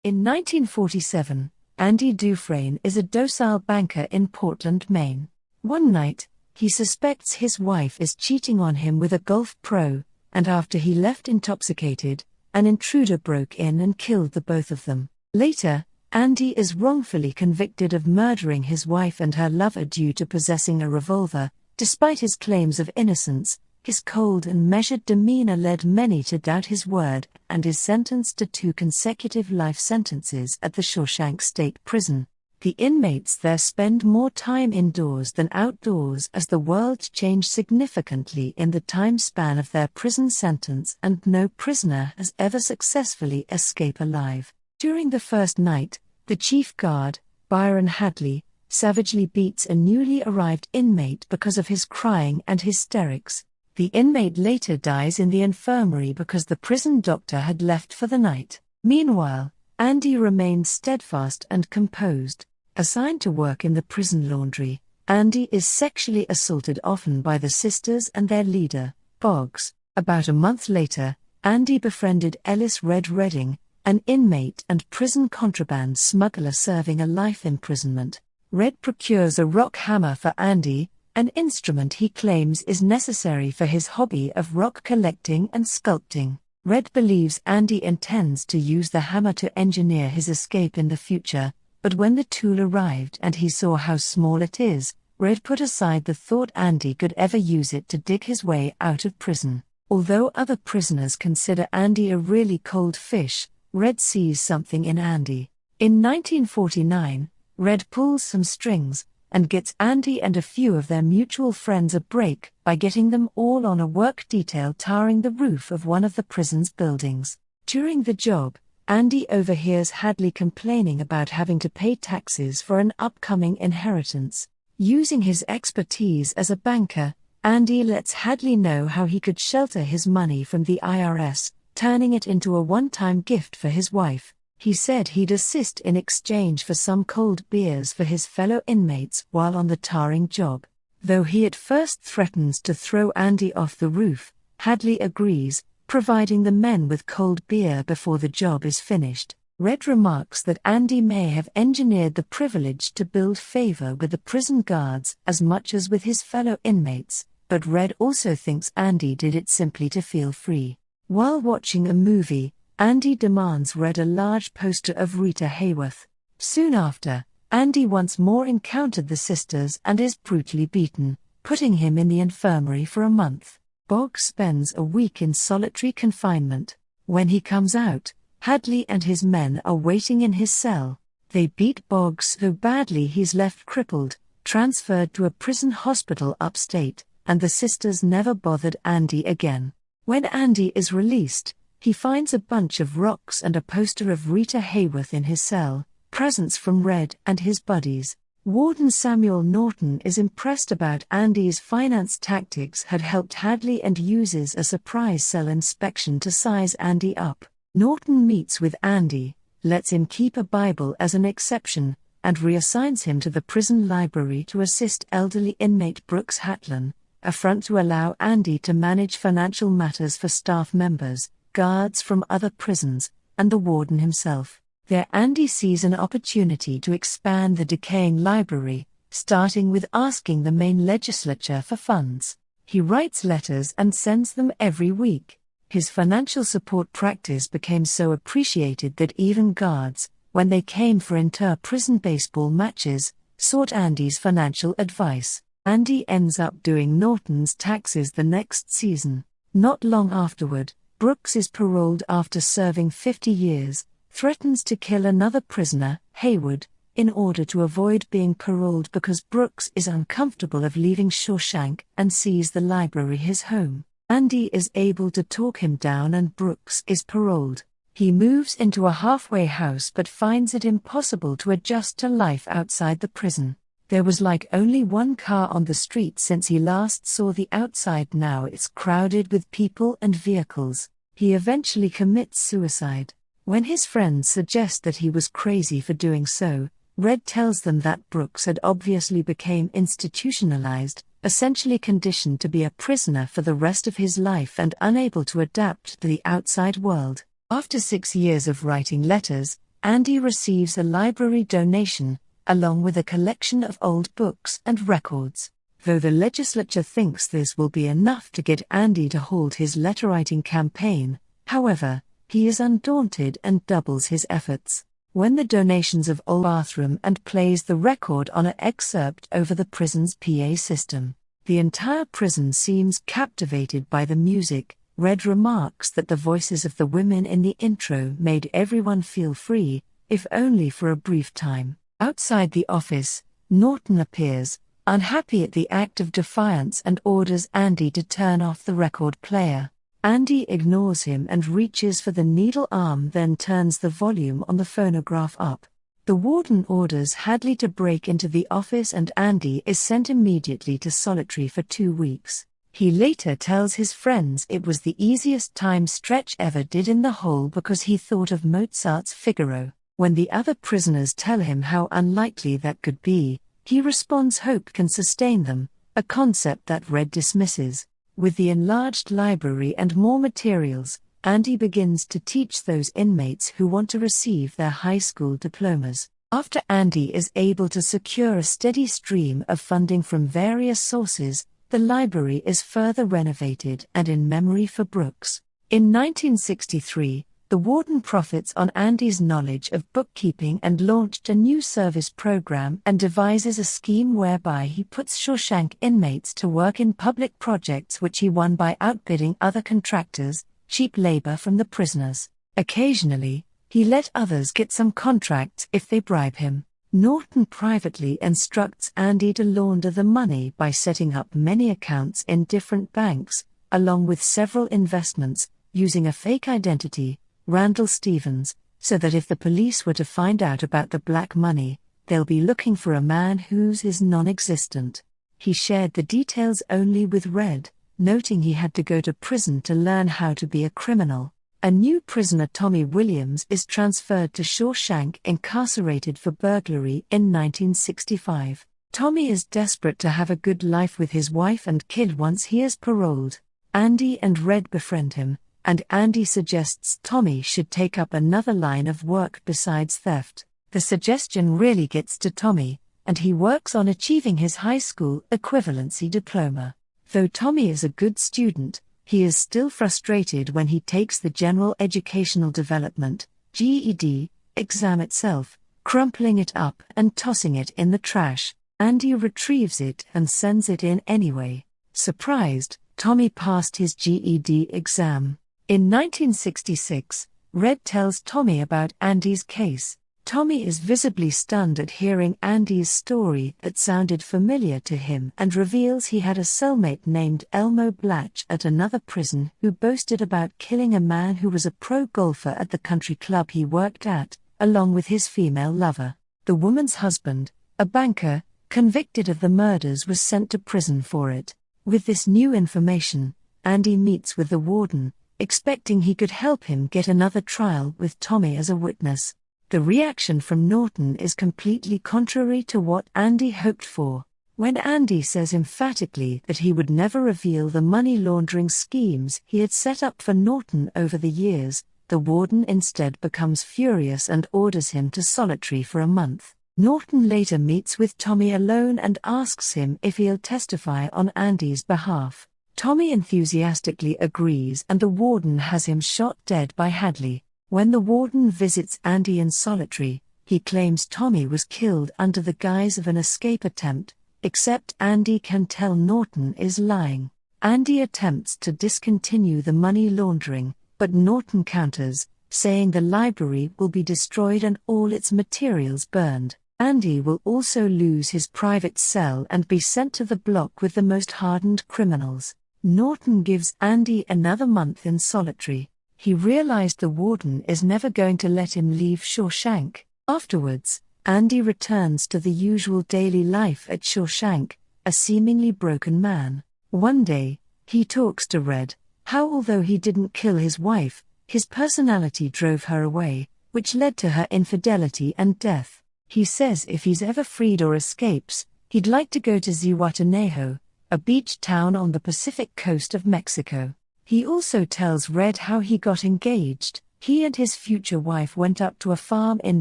In 1947, Andy Dufresne is a docile banker in Portland, Maine. One night, he suspects his wife is cheating on him with a golf pro, and after he left intoxicated, an intruder broke in and killed the both of them. Later, Andy is wrongfully convicted of murdering his wife and her lover due to possessing a revolver. Despite his claims of innocence, his cold and measured demeanor led many to doubt his word and is sentenced to 2 consecutive life sentences at the Shawshank State Prison. The inmates there spend more time indoors than outdoors as the world changed significantly in the time span of their prison sentence, and no prisoner has ever successfully escaped alive. During the first night, the chief guard, Byron Hadley, savagely beats a newly arrived inmate because of his crying and hysterics. The inmate later dies in the infirmary because the prison doctor had left for the night. Meanwhile, Andy remains steadfast and composed. Assigned to work in the prison laundry, Andy is sexually assaulted often by the sisters and their leader, Boggs. About a month later, Andy befriended Ellis Red Redding, an inmate and prison contraband smuggler serving a life imprisonment. Red procures a rock hammer for Andy, an instrument he claims is necessary for his hobby of rock collecting and sculpting. Red believes Andy intends to use the hammer to engineer his escape in the future, but when the tool arrived and he saw how small it is, Red put aside the thought Andy could ever use it to dig his way out of prison. Although other prisoners consider Andy a really cold fish, Red sees something in Andy. In 1949, Red pulls some strings and gets Andy and a few of their mutual friends a break by getting them all on a work detail tarring the roof of one of the prison's buildings. During the job, Andy overhears Hadley complaining about having to pay taxes for an upcoming inheritance. Using his expertise as a banker, Andy lets Hadley know how he could shelter his money from the IRS, turning it into a one-time gift for his wife. He said he'd assist in exchange for some cold beers for his fellow inmates while on the tarring job. Though he at first threatens to throw Andy off the roof, Hadley agrees, providing the men with cold beer before the job is finished. Red remarks that Andy may have engineered the privilege to build favor with the prison guards as much as with his fellow inmates, but Red also thinks Andy did it simply to feel free. While watching a movie, Andy demands Red a large poster of Rita Hayworth. Soon after, Andy once more encountered the sisters and is brutally beaten, putting him in the infirmary for a month. Boggs spends a week in solitary confinement. When he comes out, Hadley and his men are waiting in his cell. They beat Boggs so badly he's left crippled, transferred to a prison hospital upstate, and the sisters never bothered Andy again. When Andy is released, he finds a bunch of rocks and a poster of Rita Hayworth in his cell, presents from Red and his buddies. Warden Samuel Norton is impressed about Andy's finance tactics had helped Hadley and uses a surprise cell inspection to size Andy up. Norton meets with Andy, lets him keep a Bible as an exception, and reassigns him to the prison library to assist elderly inmate Brooks Hatlin, a front to allow Andy to manage financial matters for staff members, guards from other prisons, and the warden himself. There Andy sees an opportunity to expand the decaying library, starting with asking the Maine legislature for funds. He writes letters and sends them every week. His financial support practice became so appreciated that even guards, when they came for inter-prison baseball matches, sought Andy's financial advice. Andy ends up doing Norton's taxes the next season. Not long afterward, Brooks is paroled after serving 50 years, threatens to kill another prisoner, Haywood, in order to avoid being paroled because Brooks is uncomfortable of leaving Shawshank and sees the library his home. Andy is able to talk him down and Brooks is paroled. He moves into a halfway house but finds it impossible to adjust to life outside the prison. There was like only one car on the street since he last saw the outside. Now it's crowded with people and vehicles. He eventually commits suicide. When his friends suggest that he was crazy for doing so, Red tells them that Brooks had obviously become institutionalized, essentially conditioned to be a prisoner for the rest of his life and unable to adapt to the outside world. After 6 years of writing letters, Andy receives a library donation, along with a collection of old books and records. Though the legislature thinks this will be enough to get Andy to halt his letter-writing campaign, however, he is undaunted and doubles his efforts. When the donations of old bathroom and plays the record on an excerpt over the prison's PA system. The entire prison seems captivated by the music. Red remarks that the voices of the women in the intro made everyone feel free, if only for a brief time. Outside the office, Norton appears, unhappy at the act of defiance, and orders Andy to turn off the record player. Andy ignores him and reaches for the needle arm, then turns the volume on the phonograph up. The warden orders Hadley to break into the office and Andy is sent immediately to solitary for 2 weeks. He later tells his friends it was the easiest time Stretch ever did in the hole because he thought of Mozart's Figaro. When the other prisoners tell him how unlikely that could be, he responds hope can sustain them, a concept that Red dismisses. With the enlarged library and more materials, Andy begins to teach those inmates who want to receive their high school diplomas. After Andy is able to secure a steady stream of funding from various sources, the library is further renovated and in memory for Brooks. In 1963, the warden profits on Andy's knowledge of bookkeeping and launched a new service program and devises a scheme whereby he puts Shawshank inmates to work in public projects which he won by outbidding other contractors, cheap labor from the prisoners. Occasionally, he let others get some contracts if they bribe him. Norton privately instructs Andy to launder the money by setting up many accounts in different banks, along with several investments, using a fake identity, Randall Stevens, so that if the police were to find out about the black money, they'll be looking for a man whose is non-existent. He shared the details only with Red, noting he had to go to prison to learn how to be a criminal. A new prisoner, Tommy Williams, is transferred to Shawshank, incarcerated for burglary in 1965. Tommy is desperate to have a good life with his wife and kid once he is paroled. Andy and Red befriend him, and Andy suggests Tommy should take up another line of work besides theft. The suggestion really gets to Tommy, and he works on achieving his high school equivalency diploma. Though Tommy is a good student, he is still frustrated when he takes the General Educational Development (GED) exam itself, crumpling it up and tossing it in the trash. Andy retrieves it and sends it in anyway. Surprised, Tommy passed his GED exam. In 1966, Red tells Tommy about Andy's case. Tommy is visibly stunned at hearing Andy's story that sounded familiar to him and reveals he had a cellmate named Elmo Blatch at another prison who boasted about killing a man who was a pro golfer at the country club he worked at, along with his female lover. The woman's husband, a banker, convicted of the murders, was sent to prison for it. With this new information, Andy meets with the warden, expecting he could help him get another trial with Tommy as a witness. The reaction from Norton is completely contrary to what Andy hoped for. When Andy says emphatically that he would never reveal the money laundering schemes he had set up for Norton over the years, the warden instead becomes furious and orders him to solitary for a month. Norton later meets with Tommy alone and asks him if he'll testify on Andy's behalf. Tommy enthusiastically agrees and the warden has him shot dead by Hadley. When the warden visits Andy in solitary, he claims Tommy was killed under the guise of an escape attempt, except Andy can tell Norton is lying. Andy attempts to discontinue the money laundering, but Norton counters, saying the library will be destroyed and all its materials burned. Andy will also lose his private cell and be sent to the block with the most hardened criminals. Norton gives Andy another month in solitary. He realized the warden is never going to let him leave Shawshank. Afterwards, Andy returns to the usual daily life at Shawshank, a seemingly broken man. One day, he talks to Red, how although he didn't kill his wife, his personality drove her away, which led to her infidelity and death. He says if he's ever freed or escapes, he'd like to go to Zihuatanejo, a beach town on the Pacific coast of Mexico. He also tells Red how he got engaged. He and his future wife went up to a farm in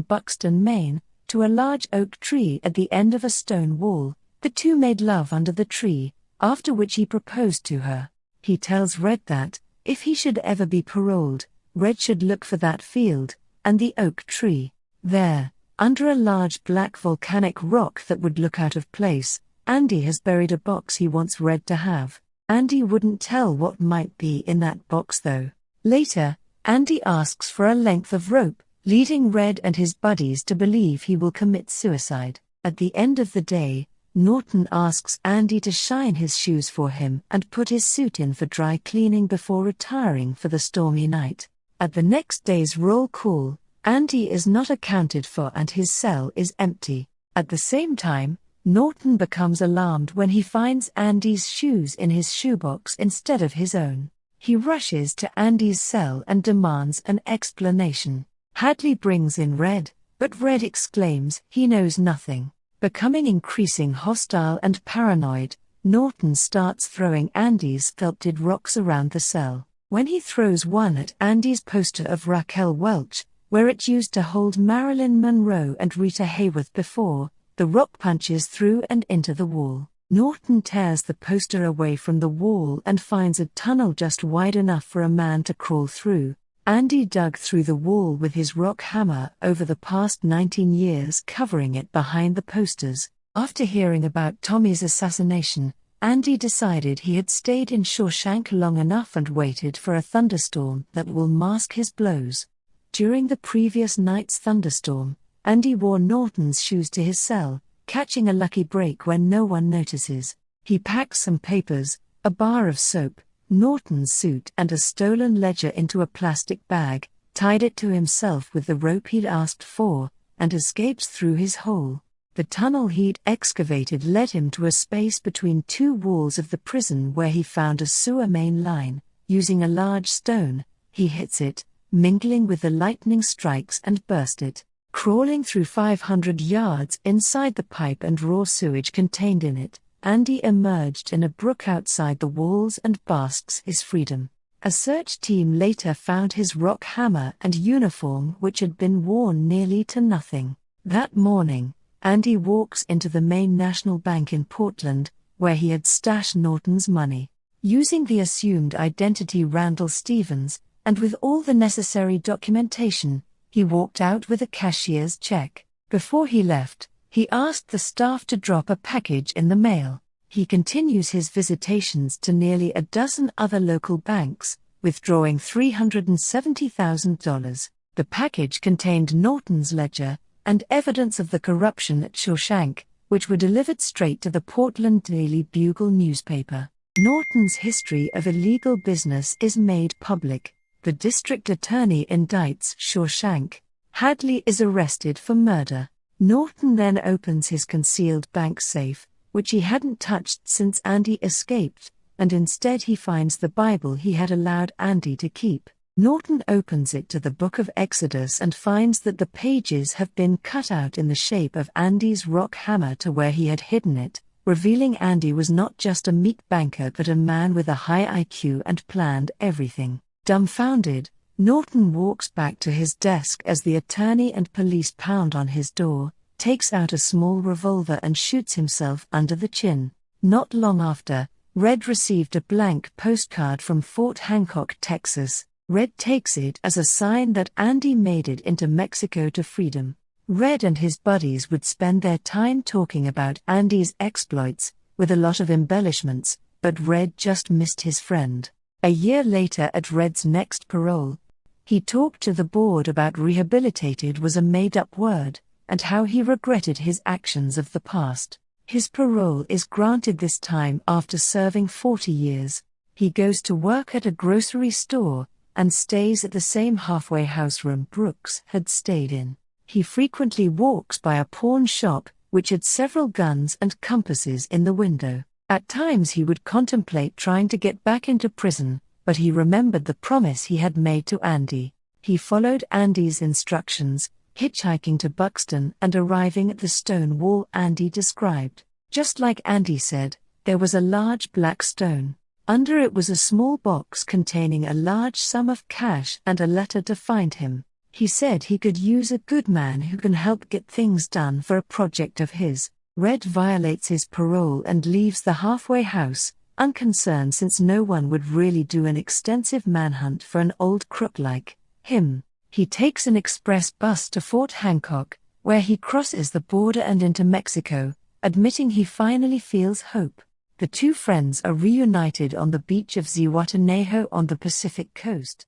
Buxton, Maine, to a large oak tree at the end of a stone wall. The two made love under the tree, after which he proposed to her. He tells Red that, if he should ever be paroled, Red should look for that field, and the oak tree. There, under a large black volcanic rock that would look out of place, Andy has buried a box he wants Red to have. Andy wouldn't tell what might be in that box though. Later, Andy asks for a length of rope, leading Red and his buddies to believe he will commit suicide. At the end of the day, Norton asks Andy to shine his shoes for him and put his suit in for dry cleaning before retiring for the stormy night. At the next day's roll call, Andy is not accounted for and his cell is empty. At the same time, Norton becomes alarmed when he finds Andy's shoes in his shoebox instead of his own. He rushes to Andy's cell and demands an explanation. Hadley brings in Red, but Red exclaims he knows nothing. Becoming increasingly hostile and paranoid, Norton starts throwing Andy's sculpted rocks around the cell. When he throws one at Andy's poster of Raquel Welch, where it used to hold Marilyn Monroe and Rita Hayworth before, the rock punches through and into the wall. Norton tears the poster away from the wall and finds a tunnel just wide enough for a man to crawl through. Andy dug through the wall with his rock hammer over the past 19 years, covering it behind the posters. After hearing about Tommy's assassination, Andy decided he had stayed in Shawshank long enough and waited for a thunderstorm that will mask his blows. During the previous night's thunderstorm, Andy wore Norton's shoes to his cell, catching a lucky break when no one notices. He packs some papers, a bar of soap, Norton's suit and a stolen ledger into a plastic bag, tied it to himself with the rope he'd asked for, and escapes through his hole. The tunnel he'd excavated led him to a space between two walls of the prison where he found a sewer main line. Using a large stone, he hits it, mingling with the lightning strikes and burst it. Crawling through 500 yards inside the pipe and raw sewage contained in it, Andy emerged in a brook outside the walls and basks his freedom. A search team later found his rock hammer and uniform, which had been worn nearly to nothing. That morning, Andy walks into the Maine National Bank in Portland, where he had stashed Norton's money. Using the assumed identity Randall Stevens, and with all the necessary documentation, he walked out with a cashier's check. Before he left, he asked the staff to drop a package in the mail. He continues his visitations to nearly a dozen other local banks, withdrawing $370,000. The package contained Norton's ledger and evidence of the corruption at Shawshank, which were delivered straight to the Portland Daily Bugle newspaper. Norton's history of illegal business is made public. The district attorney indicts Shawshank. Hadley is arrested for murder. Norton then opens his concealed bank safe, which he hadn't touched since Andy escaped, and instead he finds the Bible he had allowed Andy to keep. Norton opens it to the Book of Exodus and finds that the pages have been cut out in the shape of Andy's rock hammer to where he had hidden it, revealing Andy was not just a meat banker but a man with a high IQ and planned everything. Dumbfounded, Norton walks back to his desk as the attorney and police pound on his door, takes out a small revolver and shoots himself under the chin. Not long after, Red received a blank postcard from Fort Hancock, Texas. Red takes it as a sign that Andy made it into Mexico to freedom. Red and his buddies would spend their time talking about Andy's exploits, with a lot of embellishments, but Red just missed his friend. A year later, at Red's next parole, he talked to the board about rehabilitated was a made-up word, and how he regretted his actions of the past. His parole is granted this time after serving 40 years. He goes to work at a grocery store, and stays at the same halfway house room Brooks had stayed in. He frequently walks by a pawn shop, which had several guns and compasses in the window. At times he would contemplate trying to get back into prison, but he remembered the promise he had made to Andy. He followed Andy's instructions, hitchhiking to Buxton and arriving at the stone wall Andy described. Just like Andy said, there was a large black stone. Under it was a small box containing a large sum of cash and a letter to find him. He said he could use a good man who can help get things done for a project of his. Red violates his parole and leaves the halfway house, unconcerned since no one would really do an extensive manhunt for an old crook like him. He takes an express bus to Fort Hancock, where he crosses the border and into Mexico, admitting he finally feels hope. The two friends are reunited on the beach of Zihuatanejo on the Pacific coast.